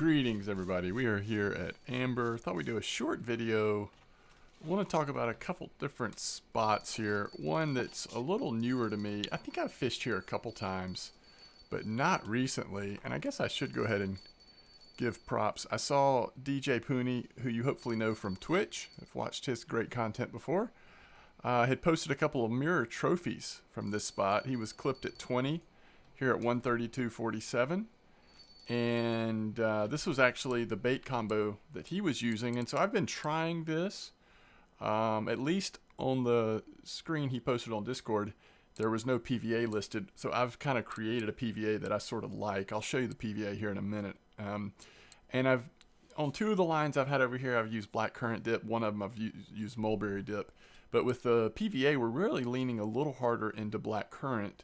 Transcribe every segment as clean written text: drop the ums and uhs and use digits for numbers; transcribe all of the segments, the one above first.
Greetings everybody, we are here at Amber. Thought we'd do a short video. I want to talk about a couple different spots here. One that's a little newer to me. I think I've fished here a couple times, but not recently. And I guess I should go ahead and give props. I saw DJ Pooney, who you hopefully know from Twitch. I've watched his great content before. Had posted a couple of mirror trophies from this spot. He was clipped at 20 here at 132.47. And this was actually the bait combo that he was using, and so I've been trying this. At least on the screen he posted on Discord, there was no PVA listed, so I've kind of created a PVA that I sort of like. I'll show you the PVA here in a minute. And I've on two of the lines I've had over here, I've used black currant dip. One of them I've used mulberry dip. But with the PVA, we're really leaning a little harder into black currant.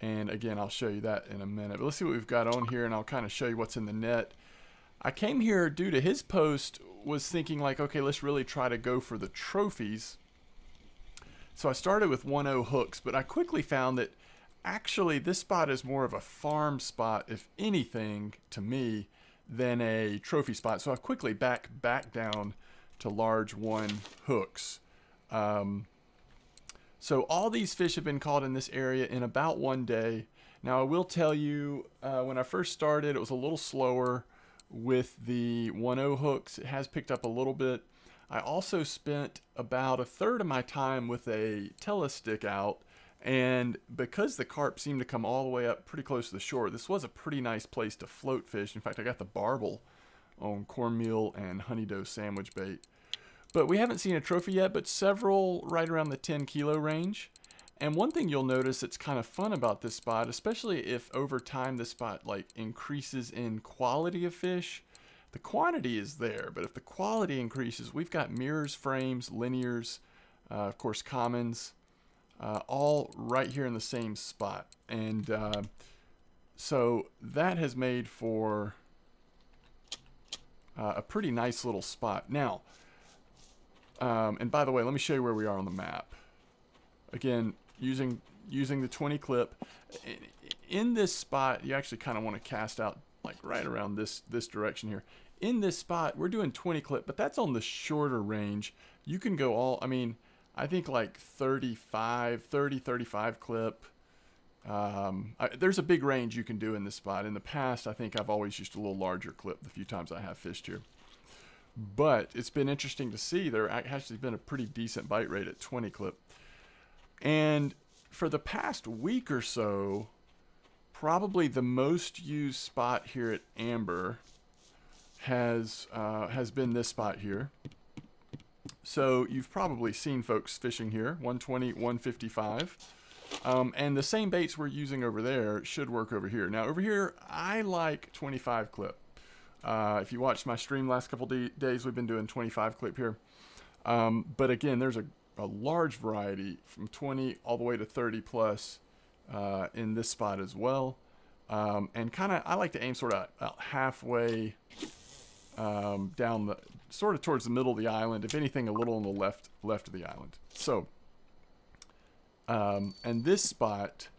And again, I'll show you that in a minute. But let's see what we've got on here, and I'll kind of show you what's in the net. I came here due to his post, was thinking like, okay, let's really try to go for the trophies. So I started with 1.0 hooks, but I quickly found that actually this spot is more of a farm spot, if anything, to me, than a trophy spot. So I quickly back down to large 1 hooks. So all these fish have been caught in this area in about 1 day. Now I will tell you, when I first started, it was a little slower with the 1.0 hooks. It has picked up a little bit. I also spent about a third of my time with a telestick out, and because the carp seemed to come all the way up pretty close to the shore, this was a pretty nice place to float fish. In fact, I got the barbel on cornmeal and honey dough sandwich bait. But we haven't seen a trophy yet, but several right around the 10 kilo range. And one thing you'll notice that's kind of fun about this spot, especially if over time this spot like increases in quality of fish, the quantity is there, but if the quality increases, we've got mirrors, frames, linears, of course commons, all right here in the same spot. And so that has made for a pretty nice little spot. Now, and by the way, let me show you where we are on the map. Again, using the 20 clip. In this spot, you actually kind of want to cast out like right around this direction here. In this spot, we're doing 20 clip, but that's on the shorter range. You can go all, I mean, I think like 30, 35 clip. There's a big range you can do in this spot. In the past, I think I've always used a little larger clip the few times I have fished here. But it's been interesting to see there actually been a pretty decent bite rate at 20 clip. And for the past week or so, probably the most used spot here at Amber has been this spot here. So you've probably seen folks fishing here, 120, 155. And the same baits we're using over there should work over here. Now over here, I like 25 clip. If you watched my stream last couple days, we've been doing 25 clip here. But again, there's a large variety from 20 all the way to 30 plus in this spot as well. And kind of, I like to aim sort of about halfway down the, sort of towards the middle of the island. If anything, a little on the left of the island. So, and this spot,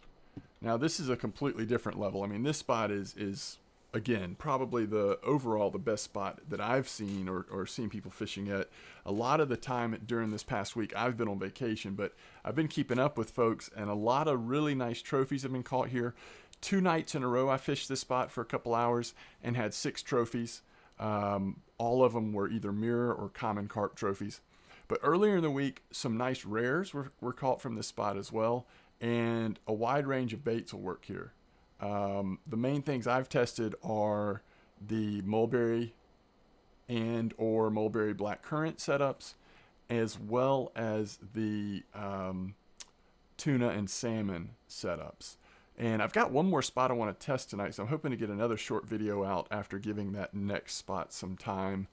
now this is a completely different level. I mean, this spot is again, probably the best spot that I've seen or seen people fishing at. A lot of the time during this past week, I've been on vacation, but I've been keeping up with folks, and a lot of really nice trophies have been caught here. 2 nights in a row, I fished this spot for a couple hours and had 6 trophies. All of them were either mirror or common carp trophies. But earlier in the week, some nice rares were caught from this spot as well, and a wide range of baits will work here. The main things I've tested are the mulberry and or mulberry black currant setups, as well as the tuna and salmon setups. And I've got one more spot I want to test tonight, so I'm hoping to get another short video out after giving that next spot some time.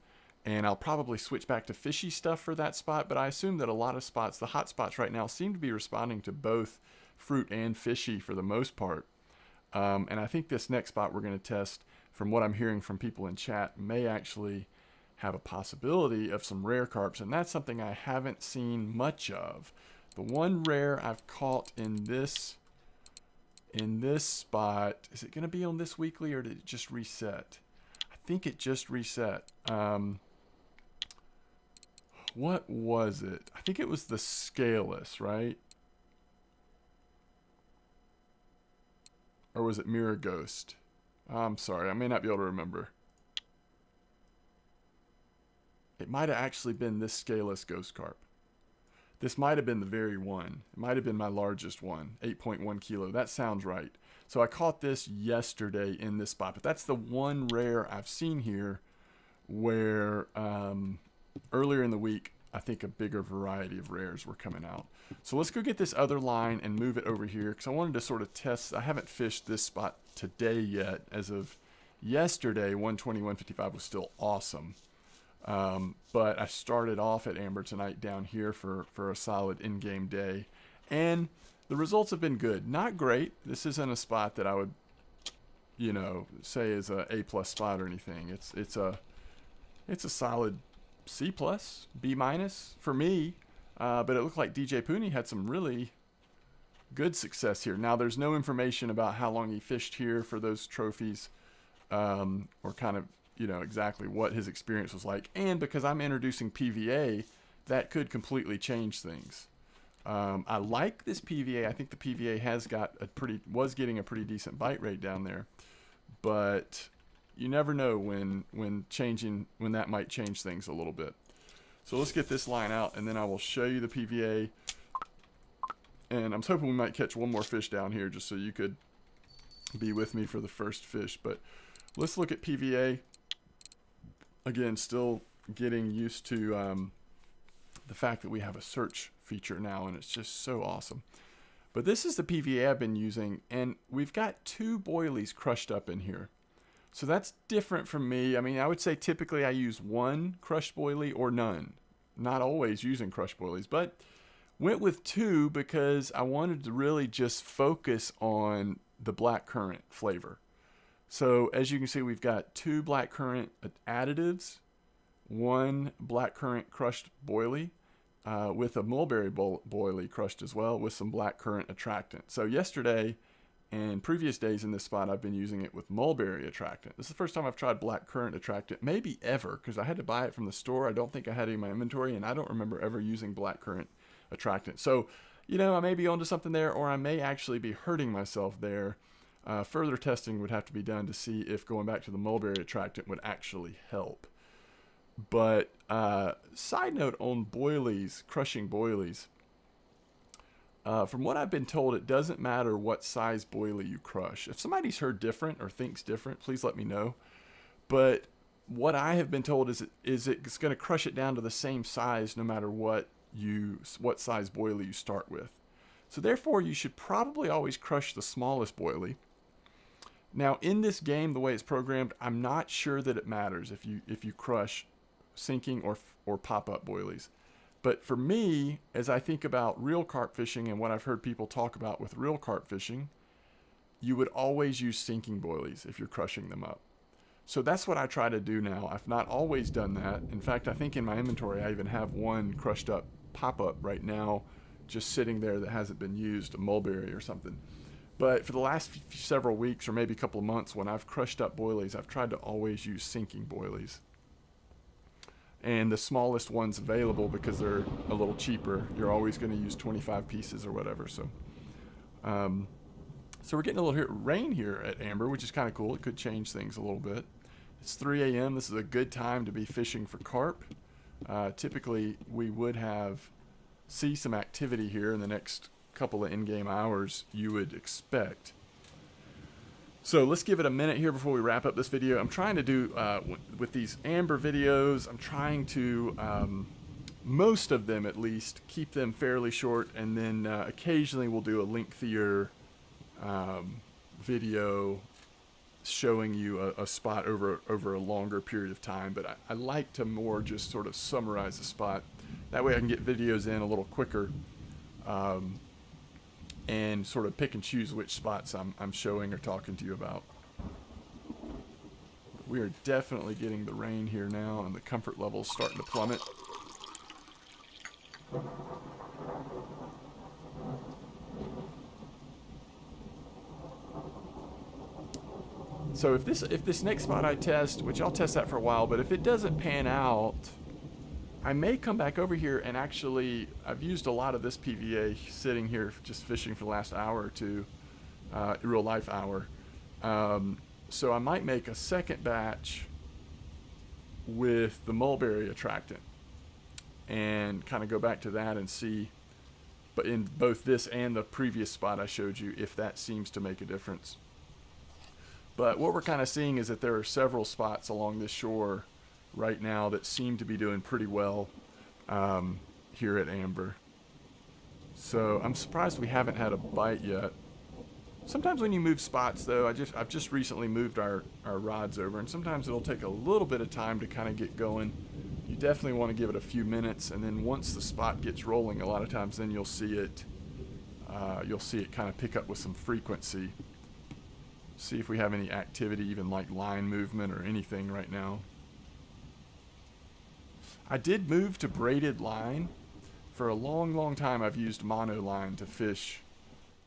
And I'll probably switch back to fishy stuff for that spot, but I assume that a lot of spots, the hot spots right now, seem to be responding to both fruit and fishy for the most part. And I think this next spot we're going to test, from what I'm hearing from people in chat, may actually have a possibility of some rare carps, and that's something I haven't seen much of. The one rare I've caught in this in this spot. Is it going to be on this weekly or did it just reset? I think it just reset. What was it? I think it was the scaleless, right? Or was it Mirror Ghost? I'm sorry, I may not be able to remember. It might have actually been this scaleless Ghost Carp. This might have been the very one. It might have been my largest one, 8.1 kilo. That sounds right. So I caught this yesterday in this spot, but that's the one rare I've seen here where earlier in the week, I think a bigger variety of rares were coming out. So let's go get this other line and move it over here because I wanted to sort of test. I haven't fished this spot today yet. As of yesterday, 120, 155 was still awesome. But I started off at Amber tonight down here for a solid in-game day. And the results have been good. Not great. This isn't a spot that I would, you know, say is a A+ spot or anything. It's a solid C+, B- for me. But it looked like DJ Pooney had some really good success here. Now, there's no information about how long he fished here for those trophies, or kind of, you know, exactly what his experience was like. And because I'm introducing PVA, that could completely change things. I like this PVA. I think the PVA has got was getting a pretty decent bite rate down there, but you never know when that might change things a little bit. So let's get this line out and then I will show you the PVA. And I'm hoping we might catch one more fish down here just so you could be with me for the first fish. But let's look at PVA. Again, still getting used to the fact that we have a search feature now, and it's just so awesome. But this is the PVA I've been using, and we've got 2 boilies crushed up in here. So that's different from me. I mean, I would say typically I use 1 crushed boilie or none. Not always using crushed boilies, but went with 2 because I wanted to really just focus on the blackcurrant flavor. So as you can see, we've got 2 blackcurrant additives, 1 blackcurrant crushed boilie, with a mulberry boilie crushed as well with some blackcurrant attractant. So yesterday and previous days in this spot, I've been using it with mulberry attractant. This is the first time I've tried blackcurrant attractant, maybe ever, because I had to buy it from the store. I don't think I had it in my inventory, and I don't remember ever using blackcurrant attractant. So, you know, I may be onto something there, or I may actually be hurting myself there. Further testing would have to be done to see if going back to the mulberry attractant would actually help. But side note on boilies, crushing boilies. From what I've been told, it doesn't matter what size boilie you crush. If somebody's heard different or thinks different, please let me know. But what I have been told is it's going to crush it down to the same size no matter what size boilie you start with. So therefore, you should probably always crush the smallest boilie. Now, in this game, the way it's programmed, I'm not sure that it matters if you crush sinking or pop-up boilies. But for me, as I think about real carp fishing and what I've heard people talk about with real carp fishing, you would always use sinking boilies if you're crushing them up. So that's what I try to do now. I've not always done that. In fact, I think in my inventory, I even have 1 crushed up pop-up right now just sitting there that hasn't been used, a mulberry or something. But for the last several weeks or maybe a couple of months, when I've crushed up boilies, I've tried to always use sinking boilies. And the smallest ones available, because they're a little cheaper, you're always going to use 25 pieces or whatever. So we're getting a little rain here at Amber, which is kind of cool. It could change things a little bit. It's 3 a.m. This is a good time to be fishing for carp. Typically, we would see some activity here in the next couple of in-game hours, you would expect. So let's give it a minute here before we wrap up this video. I'm trying to do, with these Amber videos, I'm trying to, most of them at least, keep them fairly short, and then occasionally we'll do a lengthier video showing you a spot over a longer period of time. But I like to more just sort of summarize the spot. That way I can get videos in a little quicker, and sort of pick and choose which spots I'm showing or talking to you about. We are definitely getting the rain here now, and the comfort level is starting to plummet. So if this next spot I test, which I'll test that for a while, but if it doesn't pan out, I may come back over here and actually, I've used a lot of this PVA sitting here just fishing for the last hour or two, real life hour. So I might make a second batch with the mulberry attractant and kind of go back to that and see, but in both this and the previous spot I showed you, if that seems to make a difference. But what we're kind of seeing is that there are several spots along this shore right now that seem to be doing pretty well here at Amber. So I'm surprised we haven't had a bite yet. Sometimes when you move spots though, I've just recently moved our rods over, and sometimes it'll take a little bit of time to kind of get going. You definitely want to give it a few minutes, and then once the spot gets rolling, a lot of times then you'll see it kind of pick up with some frequency. See if we have any activity, even like line movement or anything right now. I did move to braided line. For a long time I've used mono line to fish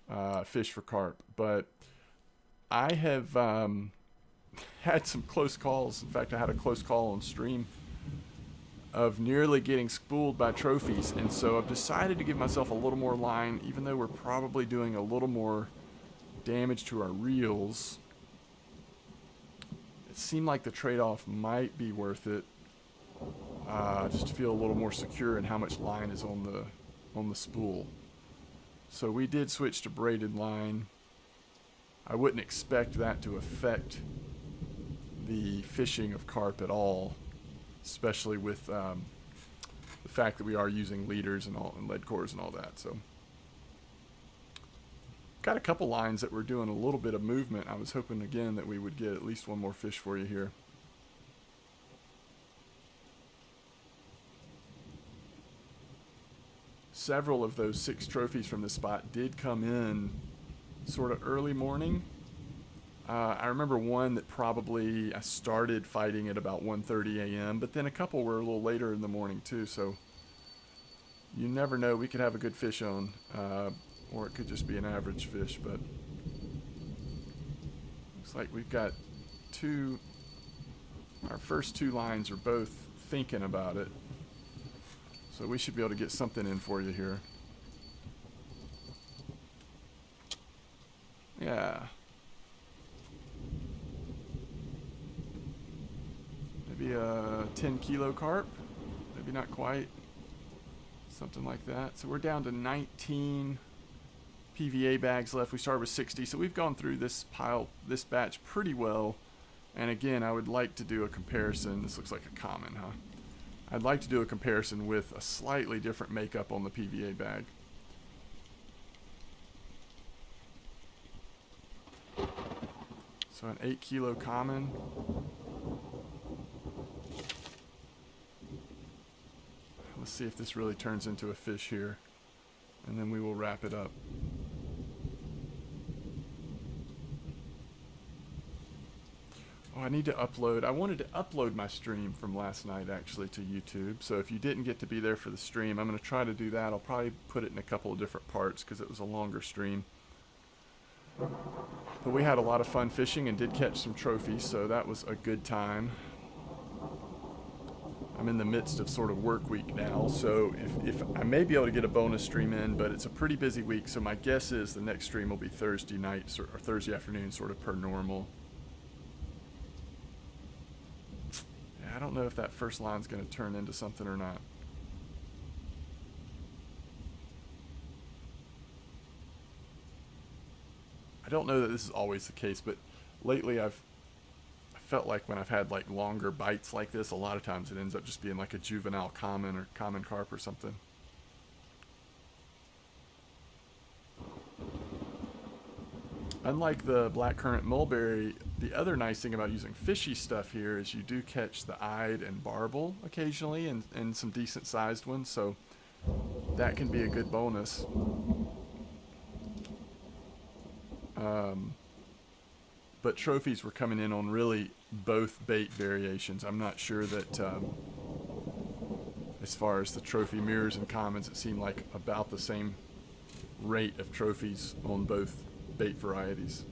for carp, but I have had some close calls. In fact, I had a close call on stream of nearly getting spooled by trophies, and so I've decided to give myself a little more line, even though we're probably doing a little more damage to our reels. It seemed like the trade-off might be worth it, just to feel a little more secure in how much line is on the spool. So we did switch to braided line. I wouldn't expect that to affect the fishing of carp at all, especially with the fact that we are using leaders and lead cores and all that. So got a couple lines that were doing a little bit of movement. I was hoping again that we would get at least one more fish for you here. Several of those 6 trophies from this spot did come in sort of early morning. I remember one that probably I started fighting at about 1:30 a.m., but then a couple were a little later in the morning too, so you never know. We could have a good fish on, or it could just be an average fish, but looks like we've got our first 2 lines are both thinking about it. So we should be able to get something in for you here. Yeah. Maybe a 10 kilo carp. Maybe not quite. Something like that. So we're down to 19 PVA bags left. We started with 60. So we've gone through this batch pretty well. And again, I would like to do a comparison. This looks like a common, huh? I'd like to do a comparison with a slightly different makeup on the PVA bag. So an 8 kilo common. Let's see if this really turns into a fish here, and then we will wrap it up. Oh, I need to upload. I wanted to upload my stream from last night actually to YouTube. So if you didn't get to be there for the stream, I'm going to try to do that. I'll probably put it in a couple of different parts because it was a longer stream. But we had a lot of fun fishing and did catch some trophies, so that was a good time. I'm in the midst of sort of work week now, so if I may be able to get a bonus stream in, but it's a pretty busy week, so my guess is the next stream will be Thursday night or Thursday afternoon, sort of per normal. I don't know if that first line's going to turn into something or not. I don't know that this is always the case, but lately I felt like when I've had like longer bites like this, a lot of times it ends up just being like a juvenile common or common carp or something. Unlike the blackcurrant mulberry, the other nice thing about using fishy stuff here is you do catch the eyed and barbel occasionally, and some decent sized ones, so that can be a good bonus. But trophies were coming in on really both bait variations. I'm not sure that as far as the trophy mirrors and commons, it seemed like about the same rate of trophies on both bait varieties.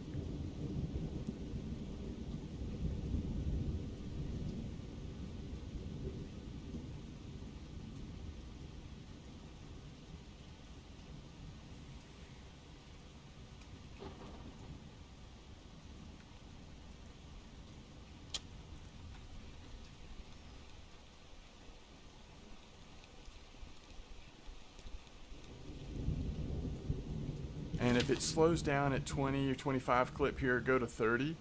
if it slows down at 20 or 25 clip here, go to 30.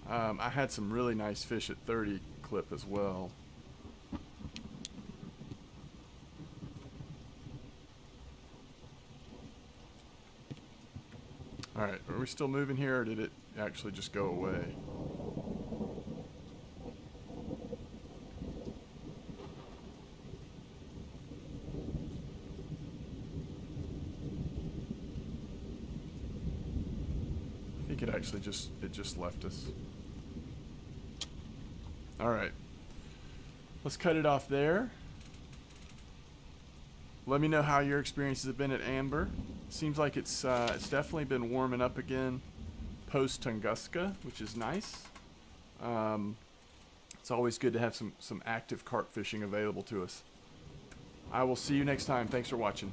I had some really nice fish at 30 clip as well. All right, are we still moving here, or did it actually just go away? I think it actually just left us. All right, let's cut it off there. Let me know how your experiences have been at Amber. Seems like it's definitely been warming up again post Tunguska, which is nice. It's always good to have some active carp fishing available to us. I will see you next time. Thanks for watching.